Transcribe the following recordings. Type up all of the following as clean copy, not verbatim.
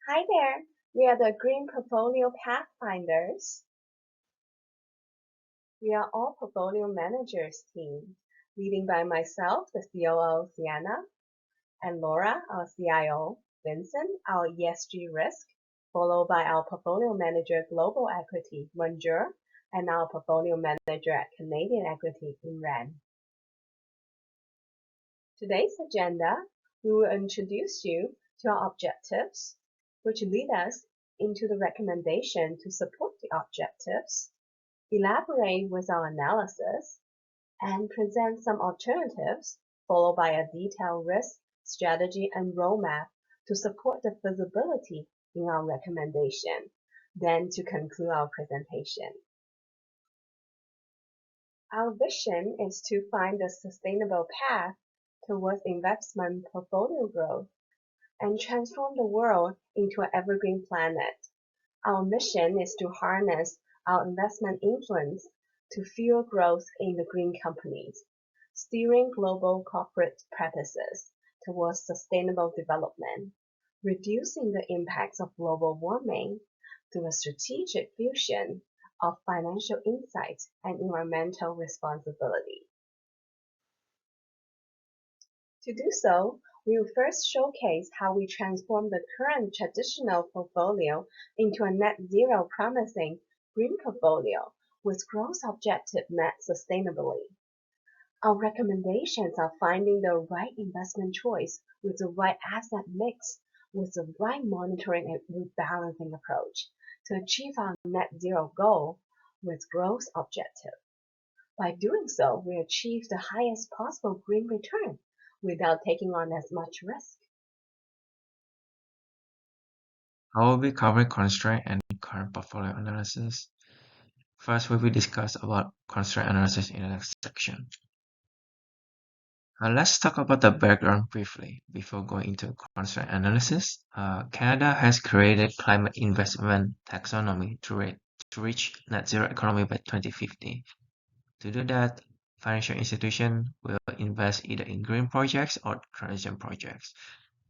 Hi there, we are the Green Portfolio Pathfinders. We are all portfolio managers team, leading by myself, the COO, Sienna, and Laura, our CIO, Vincent, our ESG risk, followed by our portfolio manager, Global Equity, Manjur, and our portfolio manager at Canadian Equity, Imran. Today's agenda, we will introduce you to our objectives, which lead us into the recommendation to support the objectives, elaborate with our analysis, and present some alternatives, followed by a detailed risk, strategy, and roadmap to support the feasibility in our recommendation, then to conclude our presentation. Our vision is to find a sustainable path towards investment portfolio growth and transform the world into an evergreen planet. Our mission is to harness our investment influence to fuel growth in the green companies, steering global corporate practices towards sustainable development, reducing the impacts of global warming through a strategic fusion of financial insights and environmental responsibility. To do so, we will first showcase how we transform the current traditional portfolio into a net zero promising green portfolio with growth objective met sustainably. Our recommendations are finding the right investment choice with the right asset mix with the right monitoring and rebalancing approach to achieve our net zero goal with growth objective. By doing so, we achieve the highest possible green return without taking on as much risk. I will be covering constraint and current portfolio analysis. First, we will discuss about constraint analysis in the next section. Let's talk about the background briefly before going into constraint analysis. Canada has created climate investment taxonomy to reach net zero economy by 2050. To do that, financial institutions will invest either in green projects or transition projects.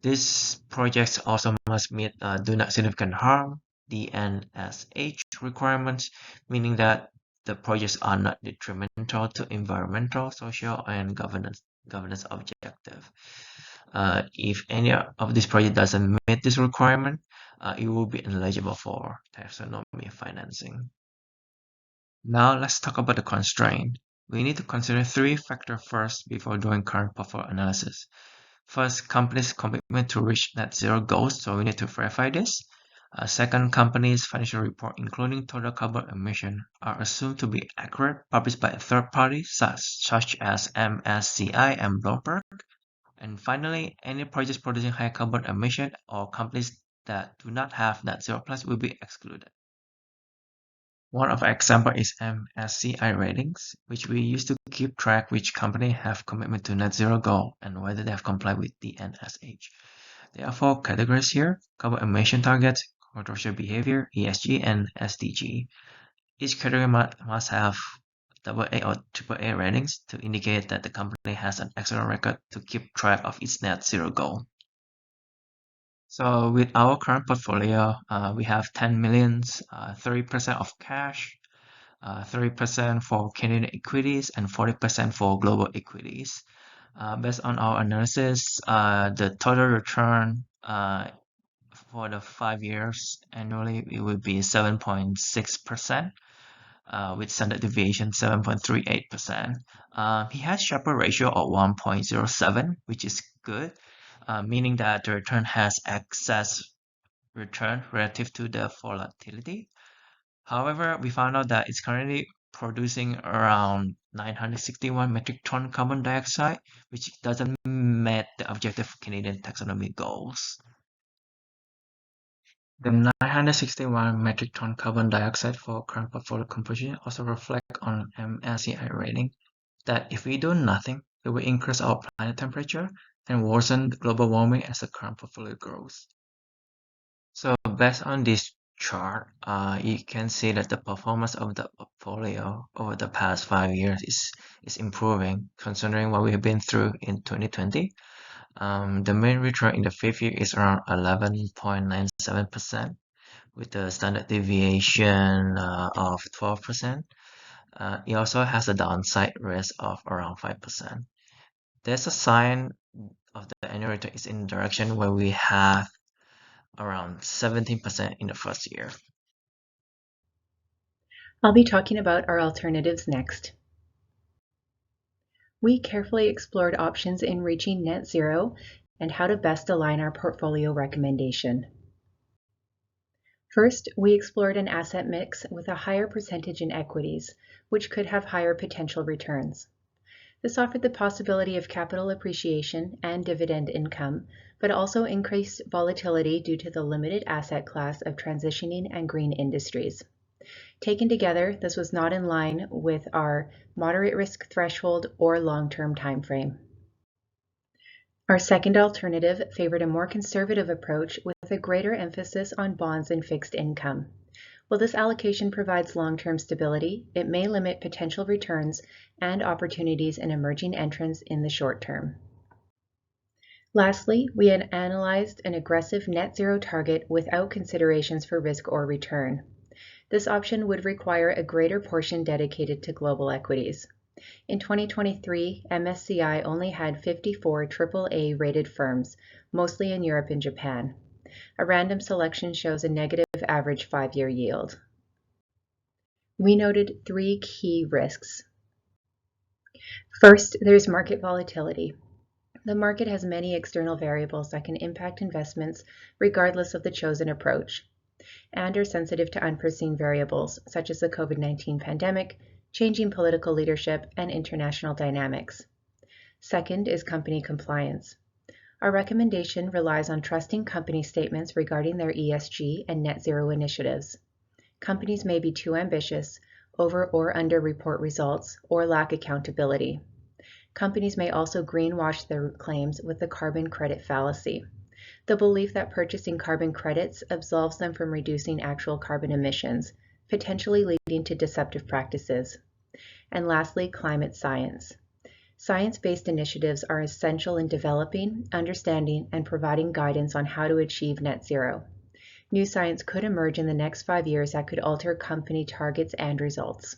These projects also must meet do not significant harm (DNSH) requirements, meaning that the projects are not detrimental to environmental, social, and governance objective. If any of this project doesn't meet this requirement, it will be ineligible for taxonomy financing. Now let's talk about the constraint. We need to consider three factors first before doing current portfolio analysis. First, companies' commitment to reach net zero goals, so we need to verify this. Second, companies' financial report, including total carbon emission, are assumed to be accurate, published by a third party, such as MSCI and Bloomberg. And finally, any projects producing high carbon emission or companies that do not have net zero plans will be excluded. One of our example is MSCI ratings, which we use to keep track which company have commitment to net zero goal and whether they have complied with the NSH. There are four categories here: carbon emission targets, controversial behavior, ESG, and SDG. Each category must have AA or AAA ratings to indicate that the company has an excellent record to keep track of its net zero goal. So with our current portfolio, we have 10 millions, 30% of cash, 30% for Canadian equities, and 40% for global equities. Based on our analysis, the total return for the 5 years annually, it will be 7.6%, with standard deviation 7.38%. He has Sharper ratio of 1.07, which is good. Meaning that the return has excess return relative to the volatility. However, we found out that it's currently producing around 961 metric ton carbon dioxide, which doesn't meet the objective Canadian taxonomy goals. The 961 metric ton carbon dioxide for current portfolio composition also reflect on MSCI rating that if we do nothing, it will increase our planet temperature and worsen global warming as the current portfolio grows. So based on this chart, you can see that the performance of the portfolio over the past 5 years is improving, considering what we have been through in 2020. The main return in the fifth year is around 11.97%, with a standard deviation of 12%. It also has a downside risk of around 5%. There's a sign of the annual return is in direction where we have around 17% in the first year. I'll be talking about our alternatives next. We carefully explored options in reaching net zero and how to best align our portfolio recommendation. First, we explored an asset mix with a higher percentage in equities, which could have higher potential returns. This offered the possibility of capital appreciation and dividend income, but also increased volatility due to the limited asset class of transitioning and green industries. Taken together, this was not in line with our moderate risk threshold or long-term timeframe. Our second alternative favored a more conservative approach with a greater emphasis on bonds and fixed income. While this allocation provides long-term stability, it may limit potential returns and opportunities in emerging entrants in the short term. Lastly, we had analyzed an aggressive net zero target without considerations for risk or return. This option would require a greater portion dedicated to global equities. In 2023, MSCI only had 54 AAA rated firms, mostly in Europe and Japan. A random selection shows a negative average 5-year yield. We noted 3 key risks. First, there's market volatility. The market has many external variables that can impact investments regardless of the chosen approach, and are sensitive to unforeseen variables such as the COVID-19 pandemic, changing political leadership, and international dynamics. Second is company compliance. Our recommendation relies on trusting company statements regarding their ESG and net zero initiatives. Companies may be too ambitious, over or under report results, or lack accountability. Companies may also greenwash their claims with the carbon credit fallacy, the belief that purchasing carbon credits absolves them from reducing actual carbon emissions, potentially leading to deceptive practices. And lastly, climate science. Science-based initiatives are essential in developing, understanding, and providing guidance on how to achieve net zero. New science could emerge in the next 5 years that could alter company targets and results.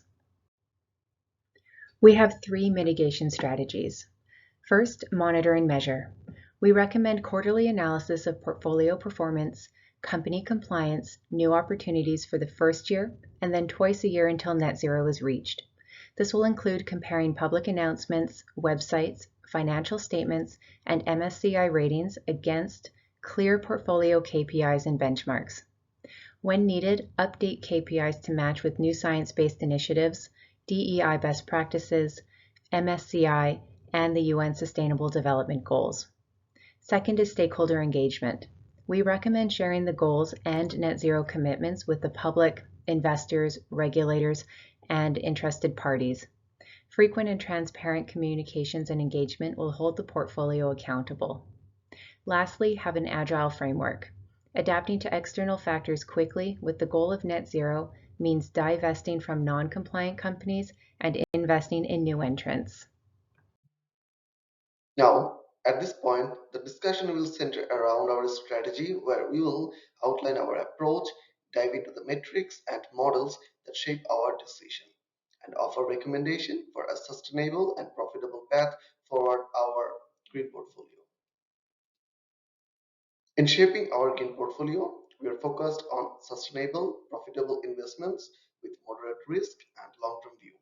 We have 3 mitigation strategies. First, monitor and measure. We recommend quarterly analysis of portfolio performance, company compliance, new opportunities for the first year, and then twice a year until net zero is reached. This will include comparing public announcements, websites, financial statements, and MSCI ratings against clear portfolio KPIs and benchmarks. When needed, update KPIs to match with new science-based initiatives, DEI best practices, MSCI, and the UN Sustainable Development Goals. Second is stakeholder engagement. We recommend sharing the goals and net zero commitments with the public, investors, regulators, and interested parties. Frequent and transparent communications and engagement will hold the portfolio accountable. Lastly, have an agile framework. Adapting to external factors quickly with the goal of net zero means divesting from non-compliant companies and investing in new entrants. Now, at this point, the discussion will center around our strategy where we will outline our approach, dive into the metrics and models that shape our decision, and offer recommendation for a sustainable and profitable path forward our green portfolio. In shaping our green portfolio, we are focused on sustainable, profitable investments with moderate risk and long-term view.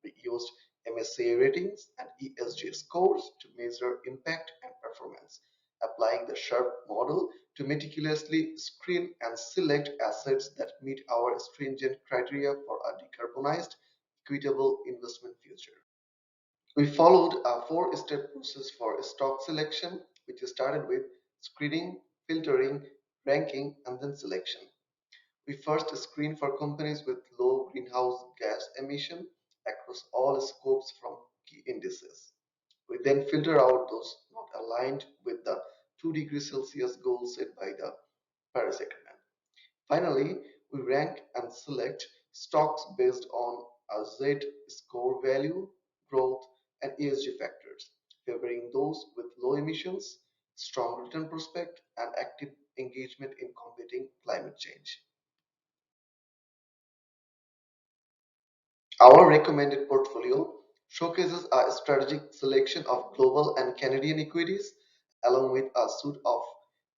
We used MSCI ratings and ESG scores to measure impact and performance, applying the SHARP model to meticulously screen and select assets that meet our stringent criteria for a decarbonized, equitable investment future. We followed a 4-step process for stock selection, which started with screening, filtering, ranking, and then selection. We first screen for companies with low greenhouse gas emission across all scopes from key indices. We then filter out those not aligned with the 2 degrees Celsius goal set by the Paris Agreement. Finally, we rank and select stocks based on a Z score value, growth, and ESG factors, favoring those with low emissions, strong return prospect, and active engagement in combating climate change. Our recommended portfolio showcases a strategic selection of global and Canadian equities, along with a suite of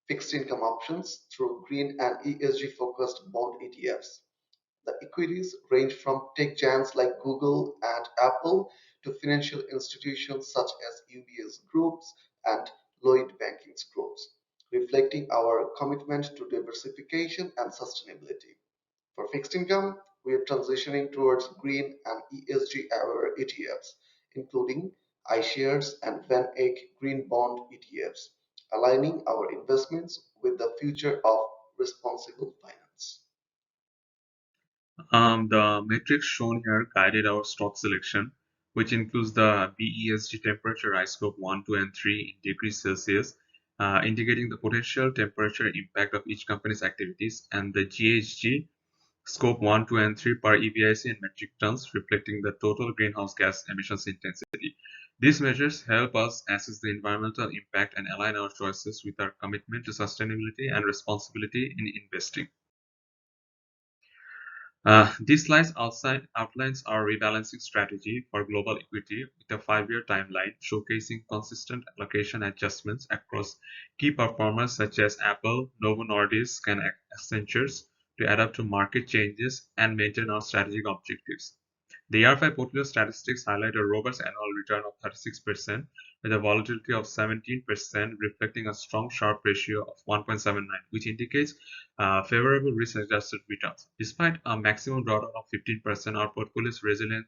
fixed income options through green and ESG focused bond ETFs. The equities range from tech giants like Google and Apple to financial institutions such as UBS Groups and Lloyd Banking's Groups, reflecting our commitment to diversification and sustainability. For fixed income, we are transitioning towards green and ESG aware ETFs, including iShares and Van Eyck Green Bond ETFs, aligning our investments with the future of responsible finance. The metrics shown here guided our stock selection, which includes the BESG temperature rise scope 1, 2, and 3 in degrees Celsius, indicating the potential temperature impact of each company's activities, and the GHG scope 1, 2, and 3 per EBIC in metric tons, reflecting the total greenhouse gas emissions intensity. These measures help us assess the environmental impact and align our choices with our commitment to sustainability and responsibility in investing. This slide outlines our rebalancing strategy for global equity with a 5-year timeline, showcasing consistent allocation adjustments across key performers such as Apple, Novo Nordisk, and Accenture to adapt to market changes and maintain our strategic objectives. The year 5 portfolio statistics highlight a robust annual return of 36% with a volatility of 17%, reflecting a strong Sharpe ratio of 1.79, which indicates favorable risk-adjusted returns. Despite a maximum drawdown of 15%, our portfolio's resilience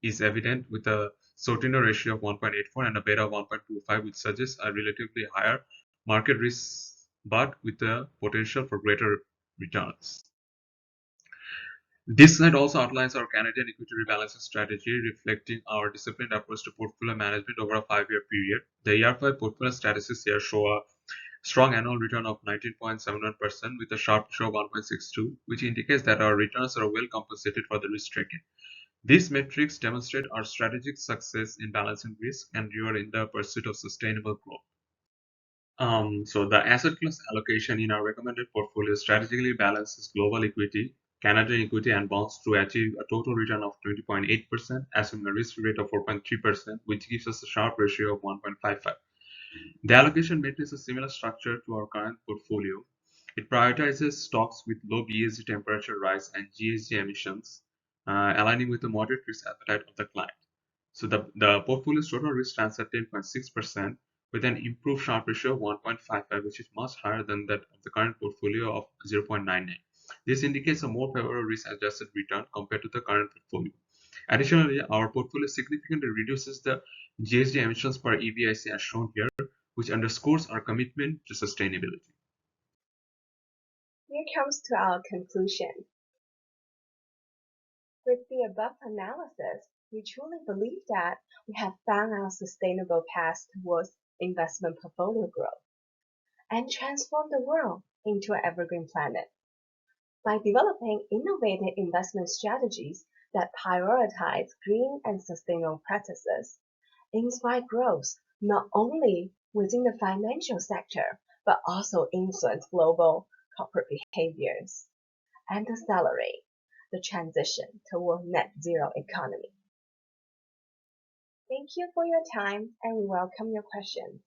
is evident with a Sortino ratio of 1.84 and a beta of 1.25, which suggests a relatively higher market risk but with the potential for greater returns. This slide also outlines our Canadian equity rebalancing strategy, reflecting our disciplined approach to portfolio management over a 5-year period. The year 5 portfolio statistics here show a strong annual return of 19.71% with a Sharpe ratio of 1.62, which indicates that our returns are well compensated for the risk taken. These metrics demonstrate our strategic success in balancing risk and reward in the pursuit of sustainable growth. So the asset class allocation in our recommended portfolio strategically balances global equity, Canadian equity, and bonds to achieve a total return of 20.8%, assuming a risk rate of 4.3%, which gives us a Sharpe ratio of 1.55. The allocation maintains a similar structure to our current portfolio. It prioritizes stocks with low BSG temperature rise and GHG emissions, aligning with the moderate risk appetite of the client. So the portfolio's total risk stands at 10.6%, with an improved Sharpe ratio of 1.55, which is much higher than that of the current portfolio of 0.99. This indicates a more favorable risk-adjusted return compared to the current portfolio. Additionally, our portfolio significantly reduces the GHG emissions per EBIC as shown here, which underscores our commitment to sustainability. Here comes to our conclusion. With the above analysis, we truly believe that we have found our sustainable path towards investment portfolio growth and transform the world into an evergreen planet. By developing innovative investment strategies that prioritize green and sustainable practices, inspire growth not only within the financial sector, but also influence global corporate behaviors and accelerate the transition toward net zero economy. Thank you for your time and we welcome your questions.